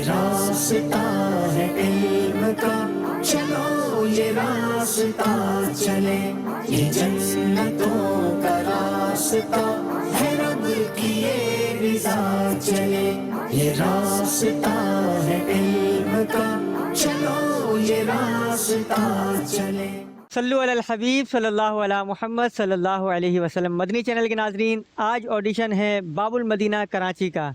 یہ راستہ ہے علم کا، چلو یہ راستہ چلے، یہ جنتوں کا راستہ ہے، رب کی یہ رضا چلے، یہ راستہ ہے علم کا، چلو یہ راستہ چلے۔ صلو علی الحبیب صلی اللہ علیہ محمد صلی اللہ علیہ وسلم۔ مدنی چینل کے ناظرین، آج آڈیشن ہے باب المدینہ کراچی کا۔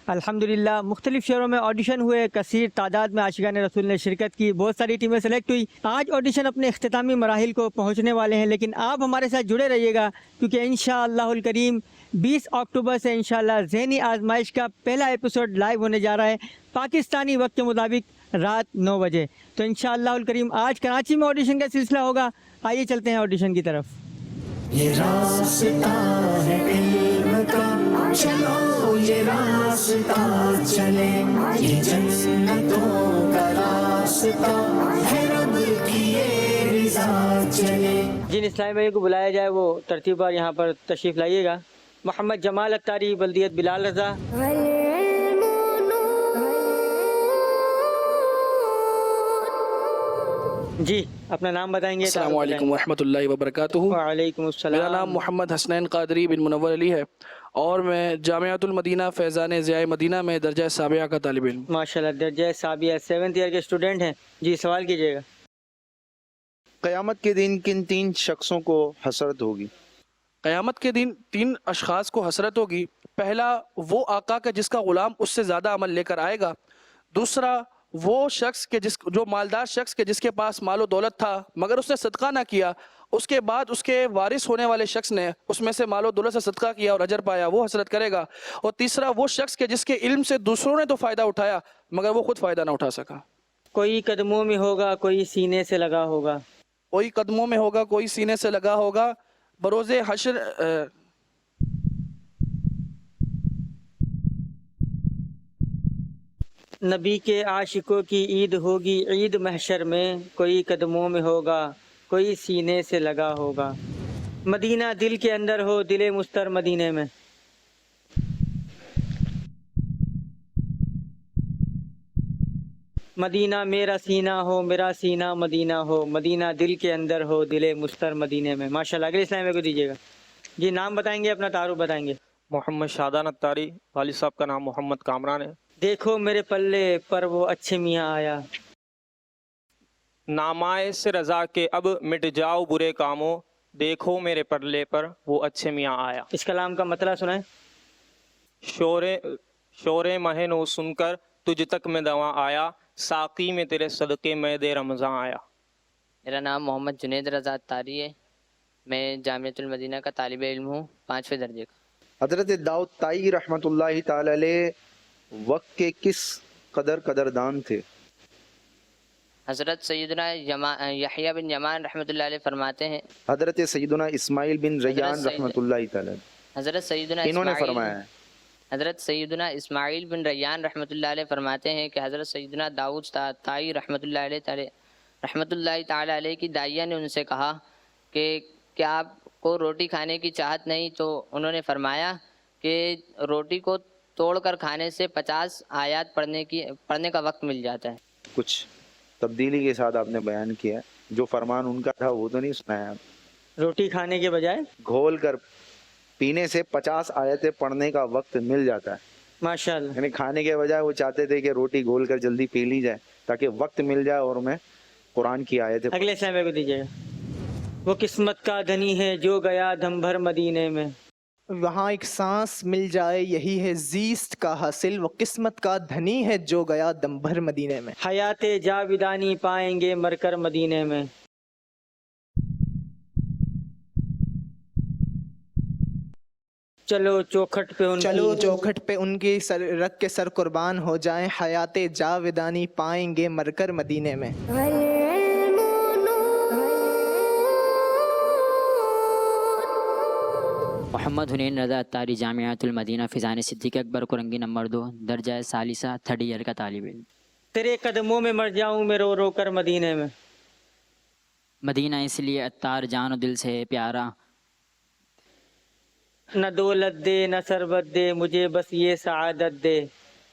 الحمدللہ مختلف شہروں میں آڈیشن ہوئے، کثیر تعداد میں عاشقان رسول نے شرکت کی، بہت ساری ٹیمیں سلیکٹ ہوئی۔ آج آڈیشن اپنے اختتامی مراحل کو پہنچنے والے ہیں، لیکن آپ ہمارے ساتھ جڑے رہیے گا، کیونکہ انشاءاللہ الکریم 20 اکتوبر سے انشاءاللہ ذہنی آزمائش کا پہلا ایپیسوڈ لائیو ہونے جا رہا ہے پاکستانی وقت کے مطابق رات 9 بجے۔ تو انشاءاللہ الکریم آج کراچی میں آڈیشن کا سلسلہ ہوگا۔ آئیے چلتے ہیں آڈیشن کی طرف۔ یہ راستہ ہے علم کا، چلو یہ راستہ چلے، یہ جنتوں کا راستہ ہے، رب کی یہ رضا چلے۔ جن اسلامی بھائی کو بلایا جائے وہ ترتیب پر یہاں پر تشریف لائیے گا۔ محمد جمال اتاری، بلدیت بلال رضا۔ جی اپنا نام بتائیں گے؟ السلام علیکم ورحمۃ اللہ وبرکاتہ۔ وعلیکم السلام۔ میرا نام محمد حسنین قادری بن منور علی ہے اور میں جامعۃ المدینہ فیضان ضیاء مدینہ میں درجہ سابعہ کا طالب علم۔ ماشاءاللہ، درجہ سابعہ 7th ایئر کے اسٹوڈنٹ ہیں۔ جی سوال کیجیے گا۔ قیامت کے دن کن 3 شخصوں کو حسرت ہوگی؟ قیامت کے دن 3 اشخاص کو حسرت ہوگی۔ پہلا وہ آقا کا جس کا غلام اس سے زیادہ عمل لے کر آئے گا۔ دوسرا وہ شخص کے جو مالدار شخص کے جس کے پاس مال و دولت تھا مگر اس نے صدقہ نہ کیا، اس کے بعد اس کے وارث ہونے والے شخص نے اس میں سے مال و دولت سے صدقہ کیا اور اجر پایا، وہ حسرت کرے گا۔ اور تیسرا وہ شخص کے جس کے علم سے دوسروں نے تو فائدہ اٹھایا مگر وہ خود فائدہ نہ اٹھا سکا۔ کوئی قدموں میں ہوگا، کوئی سینے سے لگا ہوگا۔ کوئی قدموں میں ہوگا، کوئی سینے سے لگا ہوگا۔ بروز حشر نبی کے عاشقوں کی عید ہوگی عید محشر میں، کوئی قدموں میں ہوگا، کوئی سینے سے لگا ہوگا۔ مدینہ دل کے اندر ہو، دل مستر مدینے میں۔ مدینہ میرا سینہ ہو، میرا سینہ مدینہ ہو، مدینہ دل کے اندر ہو، دل مستر مدینے میں۔ ماشاءاللہ، اگلے اسلامی کو دیجیے گا۔ جی نام بتائیں گے، اپنا تعارف بتائیں گے۔ محمد شادان اتاری، والد صاحب کا نام محمد کامران ہے۔ دیکھو میرے پلے پر وہ اچھے میاں آیا۔ نامائے سے رضا کے اب مٹ جاؤ برے کاموں، دیکھو میرے پلے پر وہ اچھے میاں آیا۔ اس کلام کا مطلب سنائیں۔ شور مہ نو سن کر تجھ تک میں دواں آیا، ساقی میں تیرے صدقے میں دے رمضان آیا۔ میرا نام محمد جنید رضا اتاری ہے، میں جامعۃ المدینہ کا طالب علم ہوں، 5ویں درجے کا۔ حضرت داؤد طائی رحمۃ اللہ تعالی علیہ وقت کے کس قدردان تھے؟ حضرت سیدنا یحییٰ بن یمان رحمۃ اللہ علیہ فرماتے ہیں، حضرت سیدنا اسماعیل بن ریان رحمۃ اللہ تعالی علیہ حضرت سیدنا انہوں نے فرمایا ہے۔ حضرت سیدنا اسماعیل بن ریان رحمۃ اللہ علیہ فرماتے ہیں کہ حضرت سیدنا داؤد طائی رحمۃ اللہ تعالی علیہ کی داعیہ نے ان سے کہا کہ کیا آپ کو روٹی کھانے کی چاہت نہیں؟ تو انہوں نے فرمایا کہ روٹی کو توڑ کر کھانے سے 50 آیات پڑھنے کا وقت مل جاتا ہے۔ کچھ تبدیلی کے ساتھ آپ نے بیان کیا، جو فرمان ان کا تھا وہ تو نہیں سنایا آپ۔ روٹی کھانے کے بجائے گھول کر پینے سے 50 آیتیں پڑھنے کا وقت مل جاتا ہے۔ ماشاءاللہ، یعنی کھانے کے بجائے وہ چاہتے تھے کہ روٹی گھول کر جلدی پی لی جائے تاکہ وقت مل جائے اور میں قرآن کی آیتیں۔ اگلے اسلامی کو دیجیے گا۔ وہ قسمت کا دھنی ہے جو گیا دم بھر مدینے میں۔ وہاں ایک سانس مل جائے یہی ہے زیست کا حاصل، وہ قسمت کا دھنی ہے جو گیا دم بھر مدینے میں۔ حیات جاودانی پائیں گے مر کر مدینے میں۔ چلو چوکھٹ پہ ان کی رکھ کے سر قربان ہو جائیں، حیات جاودانی پائیں گے مر کر مدینے میں۔ محمد حنین رضا اتاری، جامعۃ المدینہ فیضان صدیق اکبر کورنگی نمبر 2، درجہ ثالثہ 3rd ایئر کا طالب علم۔ تیرے قدموں میں مر جاؤں میں رو رو کر مدینے میں۔ مدینہ اس لیے اتار جان و دل سے ہے پیارا، نہ دولت دے نہ ثروت دے مجھے بس یہ سعادت دے،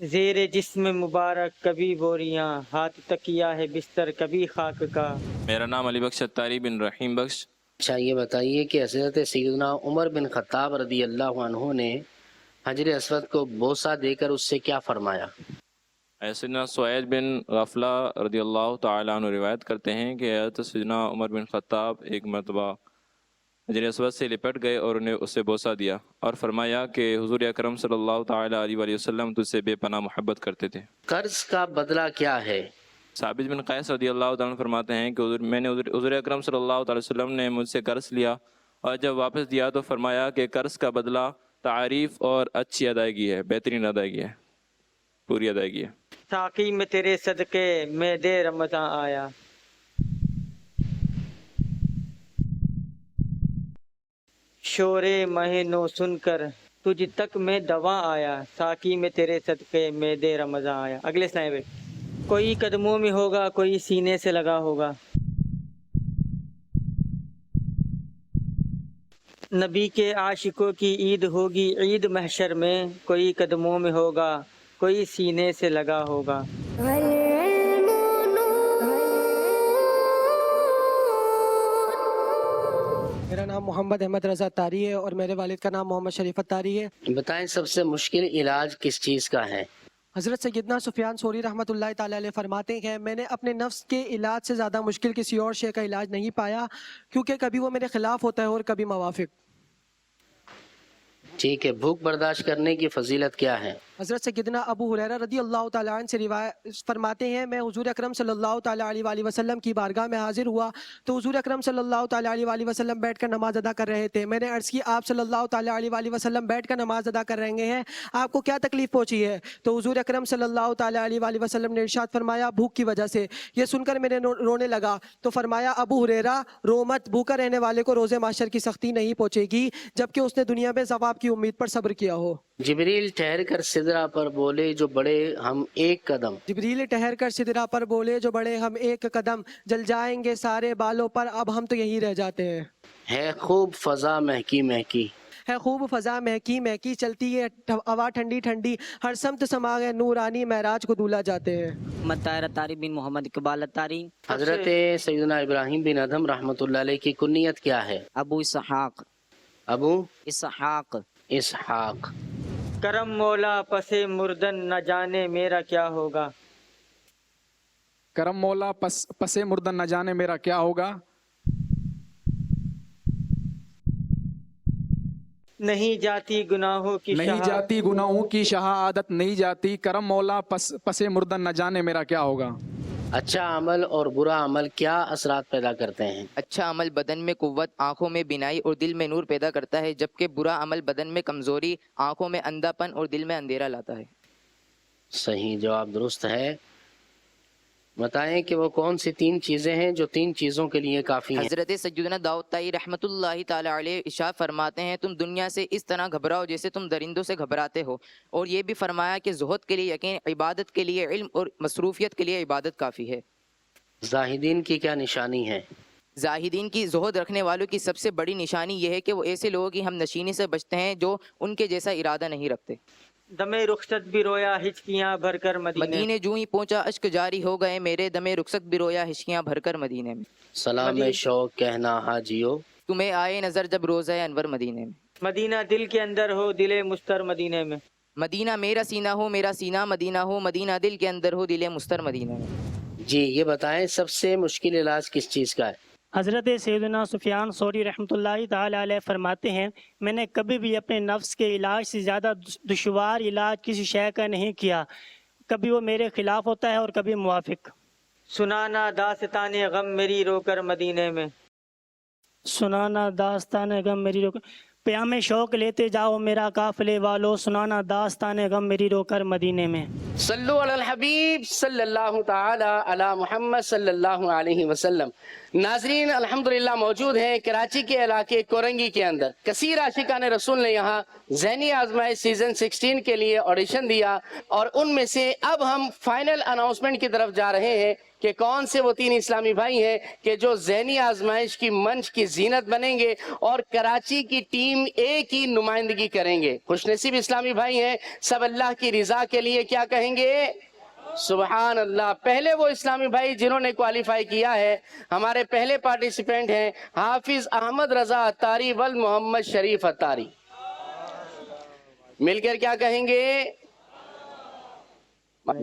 زیر جسم مبارک کبھی بوریاں، ہاتھ تکیہ ہے بستر کبھی خاک کا. میرا نام علی بخش اتاری بن رحیم بخش. اچھا یہ بتائیے کہ حضرت سیدنا عمر بن خطاب رضی اللہ عنہ نے حجر اسود کو بوسہ دے کر اس سے کیا فرمایا؟ سیدنا سعید بن غفلہ رضی اللہ تعالیٰ عنہ روایت کرتے ہیں کہ حضرت سیدنا عمر بن خطاب ایک مرتبہ حجر اسود سے لپٹ گئے اور انہیں اسے بوسہ دیا اور فرمایا کہ حضور اکرم صلی اللہ تعالیٰ علیہ وآلہ وسلم تجھ سے بے پناہ محبت کرتے تھے. قرض کا بدلہ کیا ہے؟ ثابت بن قیس رضی اللہ تعالیٰ عنہ فرماتے ہیں کہ حضور اکرم صلی اللہ تعالیٰ وسلم نے مجھ سے قرض لیا اور جب واپس دیا تو فرمایا کہ قرض کا بدلہ تعریف اور اچھی ادائیگی ہے، بہترین ادائیگی ہے، پوری ادائیگی ہے. ساقی میں تیرے صدقے میں دے رمضان آیا. شور مہینوں سن کر تجھ تک میں دوا آیا، ساقی میں تیرے صدقے میں دے رمضان آیا. اگلے سنائے بھائی. کوئی قدموں میں ہوگا، کوئی سینے سے لگا ہوگا. نبی کے عاشقوں کی عید ہوگی عید محشر میں، کوئی قدموں میں ہوگا، کوئی سینے سے لگا ہوگا. میرا نام محمد احمد رضا تاری ہے اور میرے والد کا نام محمد شریف تاری ہے. بتائیں سب سے مشکل علاج کس چیز کا ہے؟ حضرت سیدنا سفیان ثوری رحمۃ اللہ تعالی علیہ فرماتے ہیں میں نے اپنے نفس کے علاج سے زیادہ مشکل کسی اور شے کا علاج نہیں پایا، کیونکہ کبھی وہ میرے خلاف ہوتا ہے اور کبھی موافق. ٹھیک ہے، بھوک برداشت کرنے کی فضیلت کیا ہے؟ حضرت سیدنا ابو ہریرہ رضی اللہ تعالیٰ عنہ سے روایت فرماتے ہیں میں حضور اکرم صلی اللہ تعالیٰ علیہ وآلہ وسلم کی بارگاہ میں حاضر ہوا تو حضور اکرم صلی اللہ تعالیٰ علیہ وآلہ وسلم بیٹھ کر نماز ادا کر رہے تھے. میں نے عرض کی آپ صلی اللہ تعالیٰ علیہ وآلہ وسلم بیٹھ کر نماز ادا کر رہے ہیں، آپ کو کیا تکلیف پہنچی ہے؟ تو حضور اکرم صلی اللہ تعالیٰ علیہ وآلہ وسلم نے ارشاد فرمایا بھوک کی وجہ سے. یہ سن کر میں نے رونے لگا تو فرمایا ابو ہریرہ رو مت، بھوکا رہنے والے کو روز محشر کی سختی نہیں پہنچے گی جبکہ اس نے دنیا میں ثواب کی امید پر صبر کیا ہو. جبریل ٹھہر کر سدرہ پر بولے جو بڑے ہم ایک قدم. جبریل ٹھہر کر سدرہ پر بولے جو بڑے ہم ایک قدم، جل جائیں گے سارے بالوں پر اب ہم تو یہیں رہ جاتے ہیں. ہے خوب فضا مہکی مہکی، ہے خوب فضا مہکی مہکی، چلتی ہے ہوا ٹھنڈی ٹھنڈی، ہر سمت سما گئے نورانی معراج کو دھولا جاتے ہیں. محمد طاہر طاری بن محمد اقبال طاری. حضرت سیدنا ابراہیم بن ادھم رحمۃ اللہ علیہ کی کنیت کیا ہے؟ ابو اسحاق. ابو اسحاق. اسحاق. کرم مولا پس مردن نہ جانے میرا کیا ہوگا. کرم مولا پس مردن نہ جانے میرا کیا ہوگا. نہیں جاتی گناہوں کی نہیں جاتی گناہوں کی شہادت نہیں جاتی، کرم مولا پس مردن نہ جانے میرا کیا ہوگا. اچھا عمل اور برا عمل کیا اثرات پیدا کرتے ہیں؟ اچھا عمل بدن میں قوت، آنکھوں میں بینائی اور دل میں نور پیدا کرتا ہے، جبکہ برا عمل بدن میں کمزوری، آنکھوں میں اندھا پن اور دل میں اندھیرا لاتا ہے. صحیح جواب درست ہے. بتائیں کہ وہ کون سی تین چیزیں ہیں جو تین چیزوں کے لیے کافی ہیں؟ حضرت سیدنا داؤد طائی رحمۃ اللہ تعالی علیہ ارشاد فرماتے ہیں تم دنیا سے اس طرح گھبراؤ جیسے تم درندوں سے گھبراتے ہو، اور یہ بھی فرمایا کہ زہد کے لیے یقین، عبادت کے لیے علم اور مصروفیت کے لیے عبادت کافی ہے. زاہدین کی کیا نشانی ہے؟ زاہدین کی، زہد رکھنے والوں کی سب سے بڑی نشانی یہ ہے کہ وہ ایسے لوگوں کی ہم نشینی سے بچتے ہیں جو ان کے جیسا ارادہ نہیں رکھتے. دمے رخصت بھی رویا ہچکیاں بھر کر مدینے جو ہی پہنچا اشک جاری ہو گئے میرے، دمے رخصت بھی رویا ہچکیاں بھر کر مدینے میں. سلام شوق کہنا حاجیو، تمہیں آئے نظر جب روزہ انور مدینے میں. مدینہ دل کے اندر ہو دل مستر مدینے میں. مدینہ میرا سینہ ہو میرا سینہ مدینہ ہو، مدینہ دل کے اندر ہو دل مستر مدینے میں. جی یہ بتائیں سب سے مشکل علاج کس چیز کا ہے؟ حضرت سیدنا سفیان ثوری رحمۃ اللہ تعالی علیہ فرماتے ہیں میں نے کبھی بھی اپنے نفس کے علاج سے زیادہ دشوار علاج کسی شے کا نہیں کیا، کبھی وہ میرے خلاف ہوتا ہے اور کبھی موافق. سنانا داستان غم میری رو کر مدینے میں. سنانا داستان غم میری رو کر، پیام شوق لیتے جاؤ میرا قافلے والو، سنانا داستان غم میری رو کر مدینے میں. صلو علی الحبیب صلی اللہ تعالی علی محمد صلی اللہ علیہ وسلم. ناظرین الحمدللہ موجود ہیں کراچی کے علاقے کورنگی کے اندر. کثیر عاشقان رسول نے یہاں ذہنی آزمائش سیزن 16 کے لیے آڈیشن دیا، اور ان میں سے اب ہم فائنل اناؤنسمنٹ کی طرف جا رہے ہیں کہ کون سے وہ 3 اسلامی بھائی ہیں کہ جو ذہنی آزمائش کی منچ کی زینت بنیں گے اور کراچی کی ٹیم اے کی نمائندگی کریں گے۔ خوش نصیب اسلامی بھائی ہیں، سب اللہ کی رضا کے لیے کیا کہیں گے؟ سبحان اللہ۔ پہلے وہ اسلامی بھائی جنہوں نے کوالیفائی کیا ہے، ہمارے پہلے پارٹیسپینٹ ہیں حافظ احمد رضا اتاری ول محمد شریف اتاری۔ مل کر کیا کہیں گے؟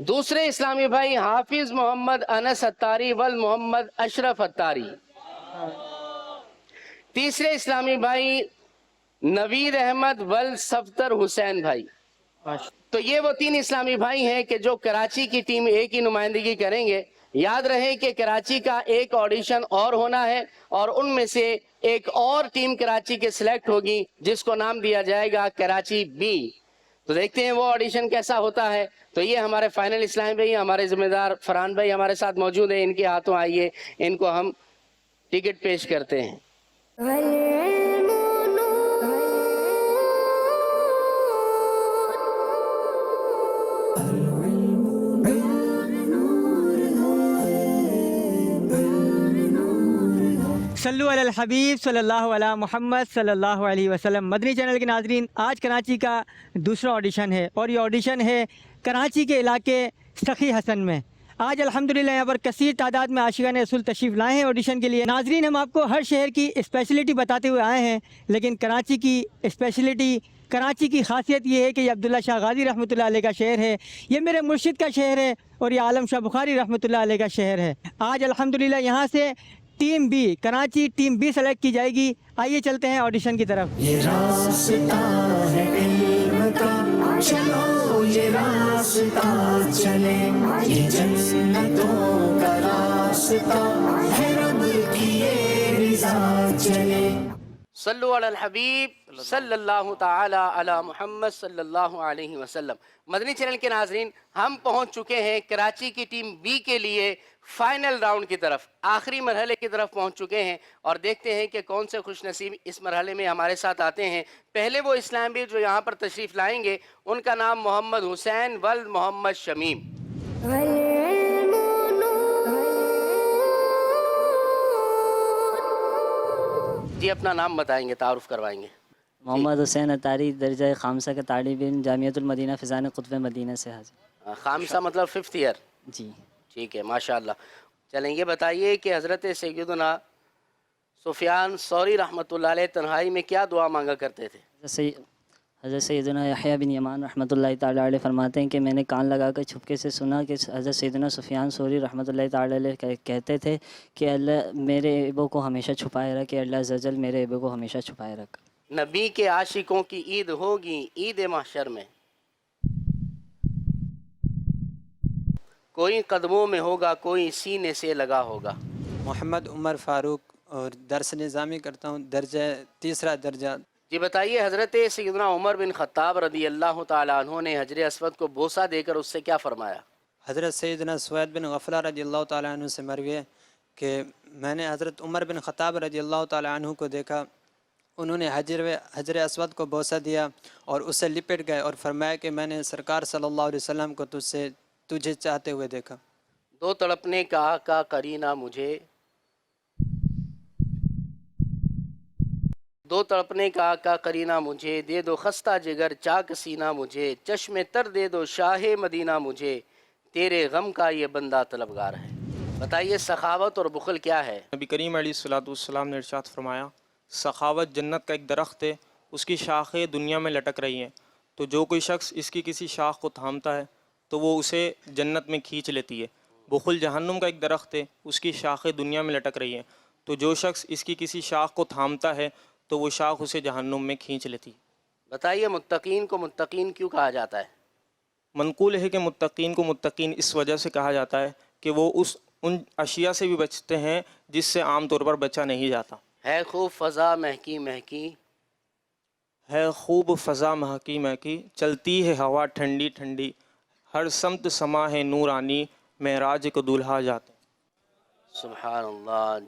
دوسرے اسلامی بھائی حافظ محمد انس اتاری ول محمد اشرف اتاری۔ تیسرے اسلامی بھائی نوید احمد ول صفدر حسین بھائی۔ تو یہ وہ 3 اسلامی بھائی ہیں کہ جو کراچی کی ٹیم اے کی نمائندگی کریں گے۔ یاد رہے کہ کراچی کا ایک آڈیشن اور ہونا ہے، اور ان میں سے ایک اور ٹیم کراچی کے سلیکٹ ہوگی جس کو نام دیا جائے گا کراچی بی۔ تو دیکھتے ہیں وہ آڈیشن کیسا ہوتا ہے۔ تو یہ ہمارے فائنل اسلامی بھائی، ہمارے ذمہ دار فرحان بھائی ہمارے ساتھ موجود ہیں، ان کے ہاتھوں آئیے ان کو ہم ٹکٹ پیش کرتے ہیں۔ صلو علی الحبیب صلی اللہ علیہ محمد صلی اللہ علیہ وسلم۔ مدنی چینل کے ناظرین، آج کراچی کا دوسرا آڈیشن ہے، اور یہ آڈیشن ہے کراچی کے علاقے سخی حسن میں۔ آج الحمدللہ یہاں پر کثیر تعداد میں عاشقان رسول تشریف لائے ہیں آڈیشن کے لیے۔ ناظرین، ہم آپ کو ہر شہر کی اسپیشلٹی بتاتے ہوئے آئے ہیں، لیکن کراچی کی اسپیشلٹی، کراچی کی خاصیت یہ ہے کہ یہ عبداللہ شاہ غازی رحمۃ اللہ علیہ کا شہر ہے، یہ میرے مرشد کا شہر ہے، اور یہ عالم شاہ بخاری رحمۃ اللہ علیہ کا شہر ہے۔ آج الحمدللہ یہاں سے team B, Karachi team B select کی جائے گی۔ آئیے چلتے ہیں آڈیشن کی طرف۔ یہ راستہ ہے علم کا، چلو یہ راستہ چلے، یہ جنتوں کا راستہ ہے، رب کی یہ رضا چلے۔ صلو علی الحبیب صلی اللہ تعالی علی محمد صلی اللہ علیہ وسلم۔ مدنی چینل کے ناظرین، ہم پہنچ چکے ہیں کراچی کی ٹیم بی کے لیے فائنل راؤنڈ کی طرف، آخری مرحلے کی طرف پہنچ چکے ہیں، اور دیکھتے ہیں کہ کون سے خوش نصیب اس مرحلے میں ہمارے ساتھ آتے ہیں۔ پہلے وہ اسلامی جو یہاں پر تشریف لائیں گے، ان کا نام محمد حسین ول محمد شمیم۔ جی اپنا نام بتائیں گے، تعارف کروائیں گے۔ محمد حسین اتاری، درجہ خامسہ کا طالب علم، جامعۃ المدینہ فیضان قطب مدینہ سے حاضر۔ خامسہ مطلب 5th ایئر؟ جی ٹھیک ہے، ماشاءاللہ۔ چلیں یہ بتائیے کہ حضرت سیدنا سفیان ثوری رحمۃ اللہ علیہ تنہائی میں کیا دعا مانگا کرتے تھے؟ حضرت سیدنا یحییٰ بن یمان رحمۃ اللہ تعالیٰ علیہ فرماتے ہیں کہ میں نے کان لگا کر چھپکے سے سنا کہ حضرت سیدنا سفیان ثوری رحمۃ اللہ تعالیٰ علیہ کہتے تھے کہ اللہ میرے ایبو کو ہمیشہ چھپائے رکھ، کہ اللہ عز و جل میرے ایبو کو ہمیشہ چھپائے رکھ۔ نبی کے عاشقوں کی عید ہوگی عید محشر میں، کوئی قدموں میں ہوگا، کوئی سینے سے لگا ہوگا۔ محمد عمر فاروق، اور درس نظامی کرتا ہوں، درجہ 3 درجہ۔ جی بتائیے، حضرت سیدنا عمر بن خطاب رضی اللہ تعالیٰ عنہ نے حجر اسود کو بوسہ دے کر اس سے کیا فرمایا؟ حضرت سیدنا سوید بن غفلہ رضی اللہ تعالیٰ عنہ سے مروی ہے کہ میں نے حضرت عمر بن خطاب رضی اللہ تعالیٰ عنہ کو دیکھا، انہوں نے حجر اسود کو بوسہ دیا اور اس سے لپٹ گئے، اور فرمایا کہ میں نے سرکار صلی اللہ علیہ وسلم کو تجھے چاہتے ہوئے دیکھا۔ دو تڑپنے کا آقا کرینہ مجھے، دو تڑپنے کا آقا کرینہ مجھے، دے دو خستہ جگر چاک سینہ مجھے، چشم تر دے دو شاہ مدینہ مجھے، تیرے غم کا یہ بندہ طلبگار ہے۔ بتائیے سخاوت اور بخل کیا ہے؟ نبی کریم علیہ الصلوۃ والسلام نے ارشاد فرمایا، سخاوت جنت کا ایک درخت ہے، اس کی شاخیں دنیا میں لٹک رہی ہیں، تو جو کوئی شخص اس کی کسی شاخ کو تھامتا ہے تو وہ اسے جنت میں کھینچ لیتی ہے۔ بخل جہنم کا ایک درخت ہے، اس کی شاخیں دنیا میں لٹک رہی ہیں، تو جو شخص اس کی کسی شاخ کو تھامتا ہے تو وہ شاخ اسے جہنم میں کھینچ لیتی ہے۔ بتائیے متقین کو متقین کیوں کہا جاتا ہے؟ منقول ہے کہ متقین کو متقین اس وجہ سے کہا جاتا ہے کہ وہ ان اشیاء سے بھی بچتے ہیں جس سے عام طور پر بچا نہیں جاتا۔ ہے خوب فضا مہکی مہکی، ہے خوب فضا مہکی مہکی، چلتی ہے ہوا ٹھنڈی ٹھنڈی، ہر سمت سما ہے نورانی، معراج کو دولہا جاتے ہیں۔ سبحان اللہ۔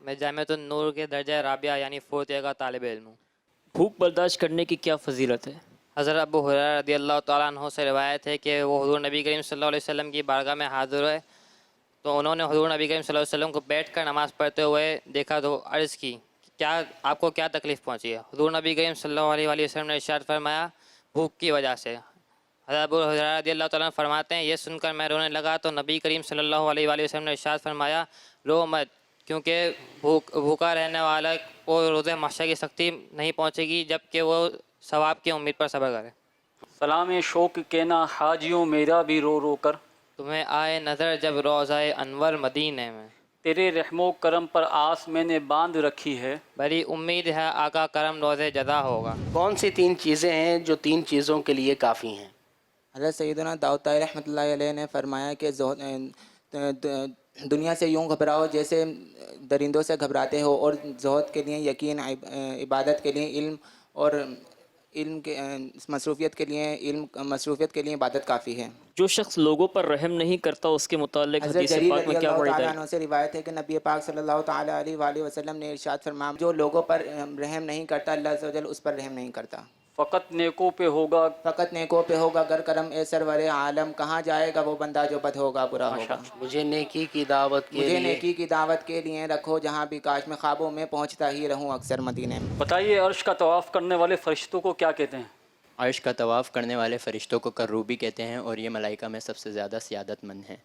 میں جامعۃ النور کے درجہ رابعہ یعنی 4th ایئر کا طالب علم ہوں. بھوک برداشت کرنے کی کیا فضیلت ہے؟ حضرت ابو ہریرہ رضی اللہ تعالیٰ عنہ سے روایت ہے کہ وہ حضور نبی کریم صلی اللہ علیہ وسلم کی بارگاہ میں حاضر ہوئے تو انہوں نے حضور نبی کریم صلی اللہ علیہ وسلم کو بیٹھ کر نماز پڑھتے ہوئے دیکھا تو عرض کی کیا آپ کو کیا تکلیف پہنچی ہے؟ حضور نبی کریم صلی اللہ علیہ وسلم نے ارشاد فرمایا بھوک کی وجہ سے. حضرت ابو ہریرہ رضی اللہ تعالیٰ عنہ فرماتے ہیں یہ سن کر میں رونے لگا تو نبی کریم صلی اللہ علیہ وسلم نے ارشاد فرمایا رو مت کیونکہ بھوکا رہنے والا کو روز محشر کی سختی نہیں پہنچے گی جبکہ وہ ثواب کی امید پر صبر کرے. سلام شوق کہنا حاجیوں میرا بھی رو رو کر تمہیں آئے نظر جب روضہ انور مدینے میں. تیرے رحم و کرم پر آس میں نے باندھ رکھی ہے بڑی امید ہے آقا کرم روزے جزا ہوگا. کون سی 3 چیزیں ہیں جو 3 چیزوں کے لیے کافی ہیں؟ حضرت سیدنا داؤد طائی رحمۃ اللہ علیہ نے فرمایا کہ دنیا سے یوں گھبراؤ جیسے درندوں سے گھبراتے ہو اور زہد کے لیے یقین، عبادت کے لیے علم اور علم کے مصروفیت کے لیے عبادت کافی ہے. جو شخص لوگوں پر رحم نہیں کرتا اس کے متعلق حدیث پاک میں کیا وعید ہے؟ سے روایت ہے کہ نبی پاک صلی اللہ تعالیٰ علیہ وآلہ وسلم نے ارشاد فرمایا جو لوگوں پر رحم نہیں کرتا اللہ عز و جل اس پر رحم نہیں کرتا. فقط نیکوں پہ ہوگا گر کرم اے سرور عالم کہاں جائے گا وہ بندہ جو بد ہوگا برا ہوگا. مجھے نیکی کی دعوت کے لیے رکھو جہاں بھی کاش میں خوابوں میں پہنچتا ہی رہوں اکثر مدینے میں. بتائیے عرش کا طواف کرنے والے فرشتوں کو کیا کہتے ہیں؟ عرش کا طواف کرنے والے فرشتوں کو کروبی کہتے ہیں اور یہ ملائکہ میں سب سے زیادہ سیادت مند ہیں.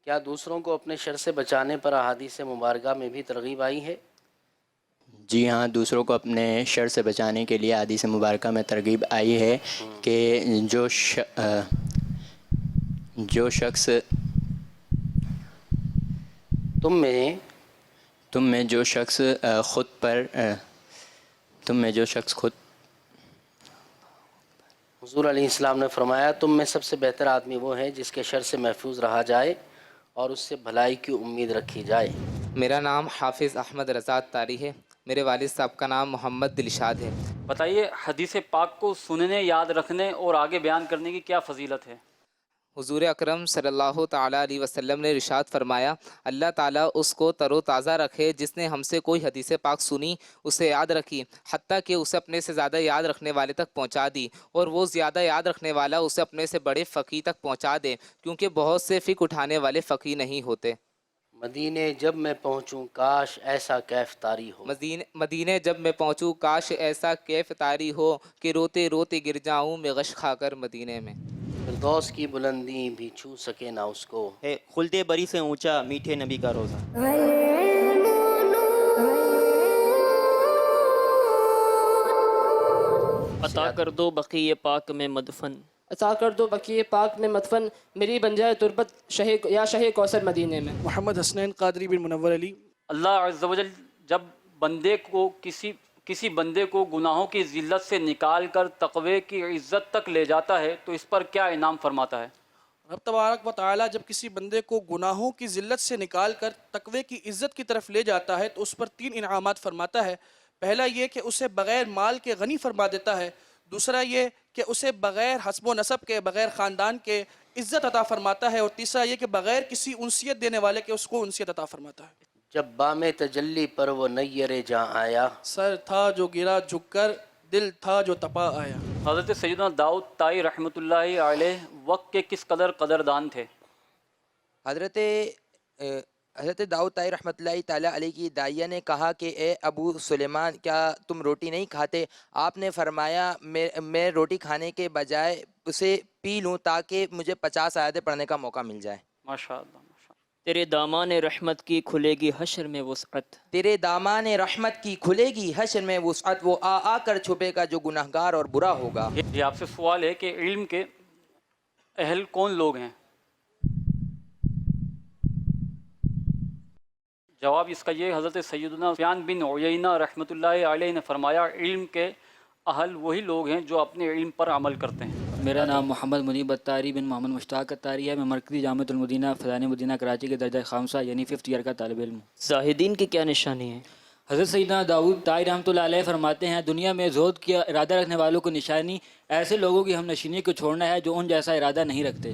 کیا دوسروں کو اپنے شر سے بچانے پر احادیث مبارکہ میں بھی ترغیب آئی ہے؟ جی ہاں، دوسروں کو اپنے شر سے بچانے کے لیے حدیث مبارکہ میں ترغیب آئی ہے کہ جو شخص تم میں جو شخص حضور علیہ السلام نے فرمایا تم میں سب سے بہتر آدمی وہ ہے جس کے شر سے محفوظ رہا جائے اور اس سے بھلائی کی امید رکھی جائے. میرا نام حافظ احمد رضا طاری ہے. میرے والد صاحب کا نام محمد دلشاد ہے. بتائیے حدیث پاک کو سننے، یاد رکھنے اور آگے بیان کرنے کی کیا فضیلت ہے؟ حضور اکرم صلی اللہ تعالیٰ علیہ وسلم نے ارشاد فرمایا اللہ تعالیٰ اس کو تر و تازہ رکھے جس نے ہم سے کوئی حدیث پاک سنی، اسے یاد رکھی، حتیٰ کہ اسے اپنے سے زیادہ یاد رکھنے والے تک پہنچا دی، اور وہ زیادہ یاد رکھنے والا اسے اپنے سے بڑے فقیہ تک پہنچا دے، کیونکہ بہت سے فقہ اٹھانے والے فقیہ نہیں ہوتے. مدینے جب میں پہنچوں کاش ایسا کیف طاری ہو. مدینے جب میں پہنچوں کاش ایسا کیف طاری ہو کہ روتے روتے گر جاؤں میں غش کھا کر مدینے میں. فردوس کی بلندی بھی چھو سکے نہ اس کو. خلد بری سے اونچا میٹھے نبی کا روزہ. عطا کر دو بقیہ پاک میں مدفن. عطا کر دو بقیہ پاک میں مدفن میری بن جائے تربت شہ کوثر مدینے میں. محمد حسنین قادری بن منور علی. اللہ عز و جل جب بندے کو کسی بندے کو گناہوں کی ذلت سے نکال کر تقوی کی عزت تک لے جاتا ہے تو اس پر کیا انعام فرماتا ہے؟ رب تبارک و تعالیٰ جب کسی بندے کو گناہوں کی ذلت سے نکال کر تقوی کی عزت کی طرف لے جاتا ہے تو اس پر 3 انعامات فرماتا ہے. پہلا یہ کہ اسے بغیر مال کے غنی فرما دیتا ہے. دوسرا یہ کہ اسے بغیر حسب و نسب کے، بغیر خاندان کے عزت عطا فرماتا ہے. اور تیسرا یہ کہ بغیر کسی انسیت دینے والے کے اس کو انسیت عطا فرماتا ہے. جب بام تجلی پر وہ نیر جہاں آیا، سر تھا جو گرا جھک کر، دل تھا جو تپا آیا. حضرت سیدنا داؤد طائی رحمۃ اللہ علیہ وقت کے کس قدر قدردان تھے؟ حضرت داؤد طائی رحمۃ اللہ تعالیٰ علیہ کی داعیہ نے کہا کہ اے ابو سلیمان کیا تم روٹی نہیں کھاتے؟ آپ نے فرمایا میں روٹی کھانے کے بجائے اسے پی لوں تاکہ مجھے 50 آیتیں پڑھنے کا موقع مل جائے. ماشاءاللہ. تیرے دامان رحمت کی کھلے گی حشر میں وسعت. تیرے دامان رحمت کی کھلے گی حشر میں وسعت، وہ آ کر چھپے گا جو گناہگار اور برا ہوگا. یہ آپ سے سوال ہے کہ علم کے اہل کون لوگ ہیں؟ جواب اس کا یہ حضرت سیدنا سفیان بن عیینہ رحمۃ اللہ علیہ نے فرمایا علم کے اہل وہی لوگ ہیں جو اپنے علم پر عمل کرتے ہیں. میرا نام محمد منیب اتاری بن محمد مشتاق اتاری ہے. میں مرکزی جامعۃ المدینہ فیضان مدینہ کراچی کے درجہ خامسہ یعنی 5th ایئر کا طالب علم ہوں. زاہدین کی کیا نشانی ہے؟ حضرت سیدنا داؤد طائی رحمۃ اللہ علیہ فرماتے ہیں دنیا میں زہد کا ارادہ رکھنے والوں کو نشانی ایسے لوگوں کی ہم نشینی کو چھوڑنا ہے جو ان جیسا ارادہ نہیں رکھتے.